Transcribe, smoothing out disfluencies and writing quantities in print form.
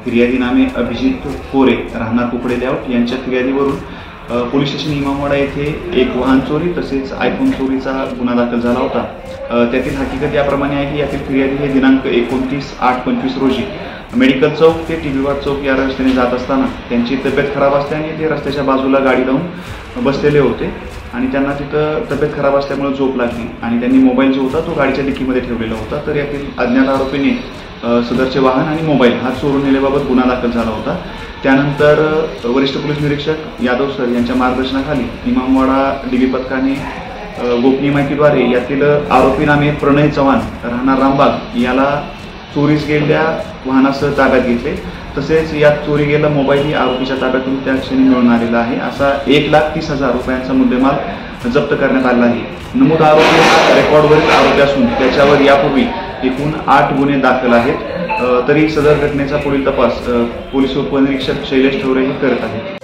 फिर्यादी नामे अभिजित कोरे राहणार कुकडे लेआउट यांच्या फिर्यादीवरून पोलीस स्टेशन इमामवाडा येथे एक वाहन चोरी तसेच आयफोन चोरीचा गुन्हा दाखल झाला होता। त्यातील हकीकत याप्रमाणे आहे की यातील फिर्यादी हे दिनांक 29/8/25 रोजी मेडिकल चौक ते टीबीवाड चौक या रस्त्याने जात असताना त्यांची तब्येत खराब असल्याने ते रस्त्याच्या बाजूला गाडी लावून बसलेले होते आणि त्यांना तिथं तब्येत खराब असल्यामुळे झोप लागली आणि त्यांनी मोबाईल जो होता तो गाडीच्या डिकीमध्ये ठेवलेला होता। तर यातील अज्ञात आरोपीने सदरचे वाहन आणि मोबाईल हा चोरून नेल्याबाबत गुन्हा दाखल झाला होता। त्यानंतर वरिष्ठ पोलीस निरीक्षक यादव सर यांच्या मार्गदर्शनाखाली इमामवाडा डीबी पथकाने गोपनीय माहितीद्वारे यातील आरोपी नामे प्रणय चव्हाण राहणार रामबाग याला चोरीस गेलेल्या वाहनासह ताब्यात घेतले। तसेच यात चोरी गेलेला मोबाईल ही आरोपीच्या ताब्यातून त्या क्षणी मिळून आलेला आहे। असा 1,30,000 रुपयांचा मुद्देमाल जप्त करण्यात आला आहे। नमूद आरोपी हा रेकॉर्डवरील आरोपी असून त्याच्यावर यापूर्वी एकूण 8 गुन्हे दाखल आहेत। तरी सदर घटनेचा पुढील तपास पोलीस उपनिरीक्षक शैलेश ठोरे हे करत आहेत।